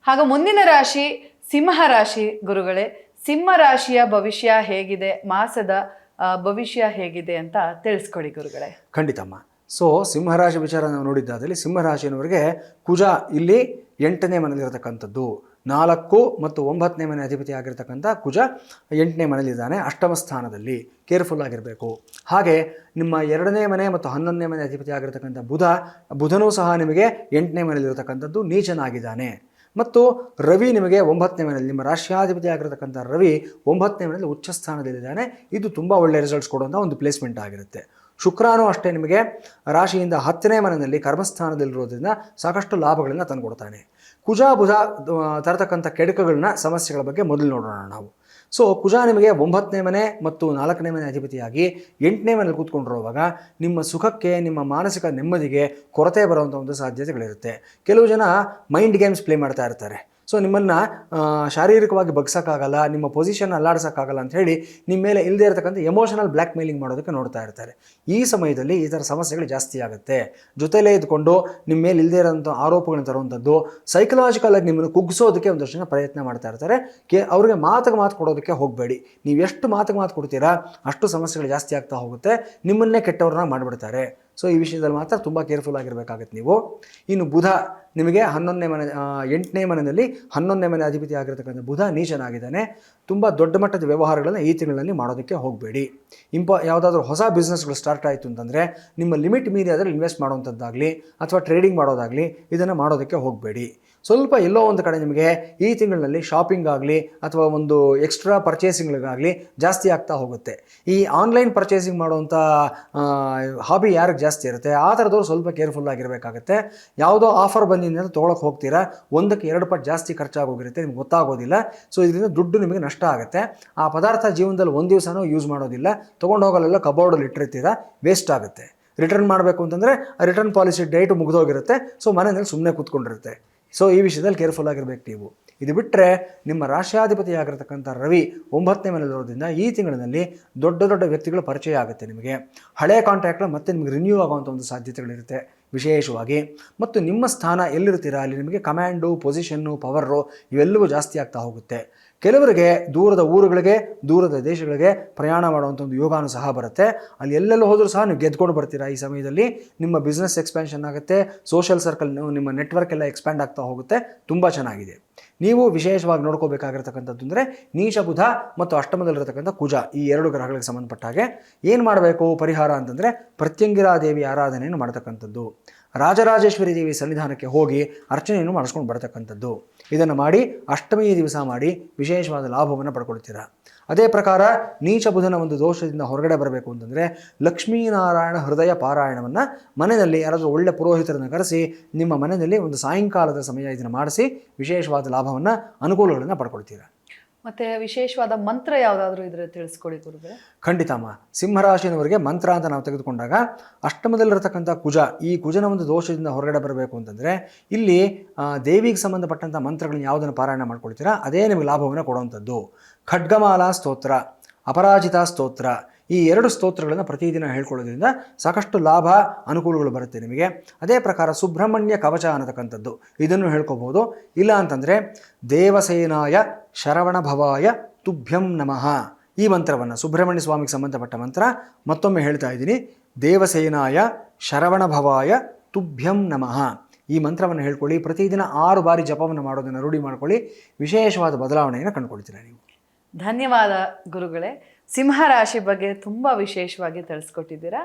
ಹಾಗ ಮುಂದಿನ ರಾಶಿ ಸಿಂಹ ರಾಶಿ ಗುರುಗಳೇ. ಸಿಂಹ ರಾಶಿಯ ಭವಿಷ್ಯ ಹೇಗಿದೆ, ಮಾಸದ ಭವಿಷ್ಯ ಹೇಗಿದೆ ಅಂತ ತಿಳಿಸ್ಕೊಡಿ ಗುರುಗಳೇ. ಖಂಡಿತಮ್ಮ. ಸೊ ಸಿಂಹರಾಶಿ ವಿಚಾರ ನಾವು ನೋಡಿದ್ದಾದಲ್ಲಿ ಸಿಂಹರಾಶಿಯವರಿಗೆ ಕುಜ ಇಲ್ಲಿ 8ನೇ ಮನೆಯಲ್ಲಿರತಕ್ಕಂಥದ್ದು. 4 ಮತ್ತು 9ನೇ ಮನೆ ಅಧಿಪತಿ ಆಗಿರ್ತಕ್ಕಂಥ ಕುಜ 8ನೇ ಮನೆಯಲ್ಲಿದ್ದಾನೆ, ಅಷ್ಟಮ ಸ್ಥಾನದಲ್ಲಿ. ಕೇರ್ಫುಲ್ ಆಗಿರಬೇಕು. ಹಾಗೆ ನಿಮ್ಮ 2ನೇ ಮನೆ ಮತ್ತು 11ನೇ ಮನೆ ಅಧಿಪತಿ ಆಗಿರ್ತಕ್ಕಂಥ ಬುಧನೂ ಸಹ ನಿಮಗೆ 8ನೇ ಮನೆಯಲ್ಲಿರತಕ್ಕಂಥದ್ದು, ನೀಚನಾಗಿದ್ದಾನೆ. ಮತ್ತು ರವಿ ನಿಮಗೆ 9ನೇ ಮನೆಯಲ್ಲಿ, ನಿಮ್ಮ ರಾಷ್ಟ್ರಾಧಿಪತಿ ಆಗಿರತಕ್ಕಂಥ ರವಿ 9ನೇ ಮನೆಯಲ್ಲಿ ಉಚ್ಚ ಸ್ಥಾನದಲ್ಲಿದ್ದಾನೆ. ಇದು ತುಂಬ ಒಳ್ಳೆಯ ರಿಸಲ್ಟ್ಸ್ ಕೊಡುವಂಥ ಒಂದು ಪ್ಲೇಸ್ಮೆಂಟ್ ಆಗಿರುತ್ತೆ. ಶುಕ್ರನೂ ಅಷ್ಟೇ ನಿಮಗೆ ರಾಶಿಯಿಂದ 10ನೇ ಮನೆಯಲ್ಲಿ ಕರ್ಮಸ್ಥಾನದಲ್ಲಿರೋದ್ರಿಂದ ಸಾಕಷ್ಟು ಲಾಭಗಳನ್ನು ತಂದುಕೊಡ್ತಾನೆ. ಕುಜ ಬುಧ ತರತಕ್ಕಂಥ ಕೆಡಕಗಳನ್ನ, ಸಮಸ್ಯೆಗಳ ಬಗ್ಗೆ ಮೊದಲು ನೋಡೋಣ ನಾವು. ಸೊ ಕುಜ ನಿಮಗೆ 9ನೇ ಮನೆ ಮತ್ತು 4ನೇ ಮನೆ ಅಧಿಪತಿಯಾಗಿ 8ನೇ ಮನೆಯಲ್ಲಿ ಕೂತ್ಕೊಂಡಿರುವಾಗ ನಿಮ್ಮ ಸುಖಕ್ಕೆ, ನಿಮ್ಮ ಮಾನಸಿಕ ನೆಮ್ಮದಿಗೆ ಕೊರತೆ ಬರುವಂಥ ಒಂದು ಸಾಧ್ಯತೆಗಳಿರುತ್ತೆ. ಕೆಲವು ಜನ ಮೈಂಡ್ ಗೇಮ್ಸ್ ಪ್ಲೇ ಮಾಡ್ತಾ ಇರ್ತಾರೆ. ಸೊ ನಿಮ್ಮನ್ನು ಶಾರೀರಿಕವಾಗಿ ಬಗ್ಸೋಕ್ಕಾಗಲ್ಲ, ನಿಮ್ಮ ಪೊಸಿಷನ್ ಅಲ್ಲಾಡ್ಸೋಕ್ಕಾಗಲ್ಲ ಅಂತ ಹೇಳಿ ನಿಮ್ಮ ಮೇಲೆ ಇಲ್ಲದೇ ಇರತಕ್ಕಂಥ ಎಮೋಷನಲ್ ಬ್ಲ್ಯಾಕ್ ಮೇಲಿಂಗ್ ಮಾಡೋದಕ್ಕೆ ನೋಡ್ತಾ ಇರ್ತಾರೆ. ಈ ಸಮಯದಲ್ಲಿ ಈ ಥರ ಸಮಸ್ಯೆಗಳು ಜಾಸ್ತಿ ಆಗುತ್ತೆ. ಜೊತೆಲೇ ಇದ್ಕೊಂಡು ನಿಮ್ಮ ಮೇಲೆ ಇಲ್ಲದೇ ಇರೋಂಥ ಆರೋಪಗಳನ್ನ ತರುವಂಥದ್ದು, ಸೈಕಲಾಜಿಕಲ್ ಆಗಿ ನಿಮ್ಮನ್ನು ಕುಗ್ಗಿಸೋದಕ್ಕೆ ಒಂದಷ್ಟು ಜನ ಪ್ರಯತ್ನ ಮಾಡ್ತಾ ಇರ್ತಾರೆ. ಅವ್ರಿಗೆ ಮಾತು ಕೊಡೋದಕ್ಕೆ ಹೋಗಬೇಡಿ. ನೀವು ಎಷ್ಟು ಮಾತು ಕೊಡ್ತೀರಾ ಅಷ್ಟು ಸಮಸ್ಯೆಗಳು ಜಾಸ್ತಿ ಆಗ್ತಾ ಹೋಗುತ್ತೆ, ನಿಮ್ಮನ್ನೇ ಕೆಟ್ಟವ್ರನ್ನ ಮಾಡಿಬಿಡ್ತಾರೆ. ಸೊ ಈ ವಿಷಯದಲ್ಲಿ ಮಾತ್ರ ತುಂಬ ಕೇರ್ಫುಲ್ ಆಗಿರಬೇಕಾಗತ್ತೆ ನೀವು. ಇನ್ನು ಬುಧ ನಿಮಗೆ 8ನೇ ಮನೆಯಲ್ಲಿ 11ನೇ ಮನೆ ಅಧಿಪತಿ ಆಗಿರತಕ್ಕಂಥ ಬುಧ ನೀಚನಾಗಿದ್ದಾನೆ. ತುಂಬ ದೊಡ್ಡ ಮಟ್ಟದ ವ್ಯವಹಾರಗಳನ್ನು ಈ ತಿಂಗಳಲ್ಲಿ ಮಾಡೋದಕ್ಕೆ ಹೋಗಬೇಡಿ. ಯಾವುದಾದ್ರೂ ಹೊಸ ಬಿಸ್ನೆಸ್ಗಳು ಸ್ಟಾರ್ಟ್ ಆಯಿತು ಅಂತಂದರೆ ನಿಮ್ಮ ಲಿಮಿಟ್ ಮೀರಿ ಅದರಲ್ಲಿ ಇನ್ವೆಸ್ಟ್ ಮಾಡುವಂಥದ್ದಾಗಲಿ ಅಥವಾ ಟ್ರೇಡಿಂಗ್ ಮಾಡೋದಾಗಲಿ ಇದನ್ನು ಮಾಡೋದಕ್ಕೆ ಹೋಗಬೇಡಿ. ಸ್ವಲ್ಪ ಎಲ್ಲೋ ಒಂದು ಕಡೆ ನಿಮಗೆ ಈ ತಿಂಗಳಿನಲ್ಲಿ ಶಾಪಿಂಗ್ ಆಗಲಿ ಅಥವಾ ಒಂದು ಎಕ್ಸ್ಟ್ರಾ ಪರ್ಚೇಸಿಂಗ್ಗಳಿಗಾಗಲಿ ಜಾಸ್ತಿ ಆಗ್ತಾ ಹೋಗುತ್ತೆ. ಈ ಆನ್ಲೈನ್ ಪರ್ಚೇಸಿಂಗ್ ಮಾಡುವಂಥ ಹಾಬಿ ಯಾರಿಗೆ ಜಾಸ್ತಿ ಇರುತ್ತೆ ಆ ಥರದವ್ರು ಸ್ವಲ್ಪ ಕೇರ್ಫುಲ್ ಆಗಿರಬೇಕಾಗತ್ತೆ. ಯಾವುದೋ ಆಫರ್ ಬಂದಿದೆ ಅಂತ ತೊಗೊಳಕ್ಕೆ ಹೋಗ್ತೀರಾ, 1ಕ್ಕೆ 2 ಪಟ್ಟು ಜಾಸ್ತಿ ಖರ್ಚಾಗೋಗಿರುತ್ತೆ, ನಿಮ್ಗೆ ಗೊತ್ತಾಗೋದಿಲ್ಲ. ಸೊ ಇದರಿಂದ ದುಡ್ಡು ನಿಮಗೆ ನಷ್ಟ ಆಗುತ್ತೆ. ಆ ಪದಾರ್ಥ ಜೀವನದಲ್ಲಿ ಒಂದು ದಿವಸನೂ ಯೂಸ್ ಮಾಡೋದಿಲ್ಲ, ತೊಗೊಂಡು ಹೋಗಲೆಲ್ಲ ಕಬೋರ್ಡಲ್ಲಿ ಇಟ್ಟಿರ್ತೀರಾ, ವೇಸ್ಟ್ ಆಗುತ್ತೆ. ರಿಟರ್ನ್ ಮಾಡಬೇಕು ಅಂತಂದರೆ ರಿಟರ್ನ್ ಪಾಲಿಸಿ ಡೇಟು ಮುಗಿದೋಗಿರುತ್ತೆ. ಸೊ ಮನೆಯಲ್ಲಿ ಸುಮ್ಮನೆ ಕೂತ್ಕೊಂಡಿರುತ್ತೆ. ಸೊ ಈ ವಿಷಯದಲ್ಲಿ ಕೇರ್ಫುಲ್ ಆಗಿರಬೇಕು ನೀವು. ಇದು ಬಿಟ್ಟರೆ ನಿಮ್ಮ ರಾಷ್ಟ್ರಾಧಿಪತಿ ಆಗಿರತಕ್ಕಂಥ ರವಿ 9ನೇ ಮನೆಯಲ್ಲಿರೋದ್ರಿಂದ ಈ ತಿಂಗಳಿನಲ್ಲಿ ದೊಡ್ಡ ದೊಡ್ಡ ವ್ಯಕ್ತಿಗಳ ಪರಿಚಯ ಆಗುತ್ತೆ ನಿಮಗೆ. ಹಳೆಯ ಕಾಂಟ್ಯಾಕ್ಟ್ಗಳು ಮತ್ತೆ ನಿಮಗೆ ರಿನ್ಯೂ ಆಗುವಂಥ ಒಂದು ಸಾಧ್ಯತೆಗಳಿರುತ್ತೆ ವಿಶೇಷವಾಗಿ. ಮತ್ತು ನಿಮ್ಮ ಸ್ಥಾನ ಎಲ್ಲಿರ್ತೀರಾ ಅಲ್ಲಿ ನಿಮಗೆ ಕಮ್ಯಾಂಡು, ಪೊಸಿಷನ್ನು, ಪವರು ಇವೆಲ್ಲವೂ ಜಾಸ್ತಿ ಆಗ್ತಾ ಹೋಗುತ್ತೆ. ಕೆಲವರಿಗೆ ದೂರದ ಊರುಗಳಿಗೆ, ದೂರದ ದೇಶಗಳಿಗೆ ಪ್ರಯಾಣ ಮಾಡುವಂಥ ಒಂದು ಯೋಗಾನು ಸಹ ಬರುತ್ತೆ. ಅಲ್ಲಿ ಎಲ್ಲೆಲ್ಲೂ ಹೋದರೂ ಸಹ ನೀವು ಗೆದ್ಕೊಂಡು ಬರ್ತೀರಾ. ಈ ಸಮಯದಲ್ಲಿ ನಿಮ್ಮ ಬಿಸ್ನೆಸ್ ಎಕ್ಸ್ಪ್ಯಾನ್ಷನ್ ಆಗುತ್ತೆ, ಸೋಷಿಯಲ್ ಸರ್ಕಲ್, ನಿಮ್ಮ ನೆಟ್ವರ್ಕ್ ಎಲ್ಲ ಎಕ್ಸ್ಪ್ಯಾಂಡ್ ಆಗ್ತಾ ಹೋಗುತ್ತೆ. ತುಂಬ ಚೆನ್ನಾಗಿದೆ. ನೀವು ವಿಶೇಷವಾಗಿ ನೋಡ್ಕೋಬೇಕಾಗಿರ್ತಕ್ಕಂಥದ್ದು ಅಂದರೆ ನೀಚ ಬುಧ ಮತ್ತು ಅಷ್ಟಮದಲ್ಲಿರತಕ್ಕಂಥ ಕುಜ, ಈ 2 ಗ್ರಹಗಳಿಗೆ ಸಂಬಂಧಪಟ್ಟ ಹಾಗೆ ಏನು ಮಾಡಬೇಕು ಪರಿಹಾರ ಅಂತಂದರೆ ಪ್ರತ್ಯಂಗಿರಾ ದೇವಿ ಆರಾಧನೆಯನ್ನು ಮಾಡ್ತಕ್ಕಂಥದ್ದು, ರಾಜರಾಜೇಶ್ವರಿ ದೇವಿ ಸನ್ನಿಧಾನಕ್ಕೆ ಹೋಗಿ ಅರ್ಚನೆಯನ್ನು ಮಾಡಿಸ್ಕೊಂಡು ಬರ್ತಕ್ಕಂಥದ್ದು. ಇದನ್ನು ಮಾಡಿ ಅಷ್ಟಮಿಯ ದಿವಸ ಮಾಡಿ ವಿಶೇಷವಾದ ಲಾಭವನ್ನು ಪಡ್ಕೊಳ್ತೀರಾ. ಅದೇ ಪ್ರಕಾರ ನೀಚ ಬುಧನ ಒಂದು ದೋಷದಿಂದ ಹೊರಗಡೆ ಬರಬೇಕು ಅಂತಂದರೆ ಲಕ್ಷ್ಮೀನಾರಾಯಣ ಹೃದಯ ಪಾರಾಯಣವನ್ನು ಮನೆಯಲ್ಲಿ ಯಾರಾದರೂ ಒಳ್ಳೆ ಪುರೋಹಿತರನ್ನು ಕರೆಸಿ ನಿಮ್ಮ ಮನೆಯಲ್ಲಿ ಒಂದು ಸಾಯಂಕಾಲದ ಸಮಯ ಇದನ್ನು ಮಾಡಿಸಿ ವಿಶೇಷವಾದ ಲಾಭವನ್ನು, ಅನುಕೂಲಗಳನ್ನು ಪಡ್ಕೊಳ್ತೀರಾ. ಮತ್ತು ವಿಶೇಷವಾದ ಮಂತ್ರ ಯಾವುದಾದ್ರೂ ಇದ್ರೆ ತಿಳಿಸ್ಕೊಡಿ ಗುರುಗಳೇ. ಖಂಡಿತಮ್ಮ. ಸಿಂಹರಾಶಿಯವರಿಗೆ ಮಂತ್ರ ಅಂತ ನಾವು ತೆಗೆದುಕೊಂಡಾಗ ಅಷ್ಟಮದಲ್ಲಿರತಕ್ಕಂಥ ಕುಜ, ಈ ಕುಜನ ಒಂದು ದೋಷದಿಂದ ಹೊರಗಡೆ ಬರಬೇಕು ಅಂತಂದರೆ ಇಲ್ಲಿ ದೇವಿಗೆ ಸಂಬಂಧಪಟ್ಟಂಥ ಮಂತ್ರಗಳನ್ನ ಯಾವುದನ್ನು ಪಾರಾಯಣ ಮಾಡ್ಕೊಳ್ತೀರಾ ಅದೇ ನಿಮಗೆ ಲಾಭವನ್ನು ಕೊಡುವಂಥದ್ದು. ಖಡ್ಗಮಾಲಾ ಸ್ತೋತ್ರ, ಅಪರಾಜಿತಾ ಸ್ತೋತ್ರ, ಈ 2 ಸ್ತೋತ್ರಗಳನ್ನು ಪ್ರತಿದಿನ ಹೇಳ್ಕೊಳ್ಳೋದ್ರಿಂದ ಸಾಕಷ್ಟು ಲಾಭ, ಅನುಕೂಲಗಳು ಬರುತ್ತೆ ನಿಮಗೆ. ಅದೇ ಪ್ರಕಾರ ಸುಬ್ರಹ್ಮಣ್ಯ ಕವಚ ಅನ್ನತಕ್ಕಂಥದ್ದು, ಇದನ್ನು ಹೇಳ್ಕೋಬೋದು. ಇಲ್ಲ ಅಂತಂದರೆ ದೇವಸೇನಾಯ ಶರವಣ ಭವಾಯ ತುಭ್ಯಂ ನಮಃ, ಈ ಮಂತ್ರವನ್ನು, ಸುಬ್ರಹ್ಮಣ್ಯ ಸ್ವಾಮಿಗೆ ಸಂಬಂಧಪಟ್ಟ ಮಂತ್ರ ಮತ್ತೊಮ್ಮೆ ಹೇಳ್ತಾ ಇದ್ದೀನಿ. ದೇವಸೇನಾಯ ಶರವಣ ಭವಾಯ ತುಭ್ಯಂ ನಮಃ, ಈ ಮಂತ್ರವನ್ನು ಹೇಳ್ಕೊಳ್ಳಿ. ಪ್ರತಿದಿನ 6 ಬಾರಿ ಜಪವನ್ನು ಮಾಡೋದನ್ನು ರೂಢಿ ಮಾಡ್ಕೊಳ್ಳಿ. ವಿಶೇಷವಾದ ಬದಲಾವಣೆಯನ್ನು ಕಂಡುಕೊಳ್ತೀರಾ ನೀವು. ಧನ್ಯವಾದ ಗುರುಗಳೇ. ಸಿಂಹ ರಾಶಿ ಬಗ್ಗೆ ತುಂಬ ವಿಶೇಷವಾಗಿ ತಿಳಿಸ್ಕೊಟ್ಟಿದ್ದೀರಾ.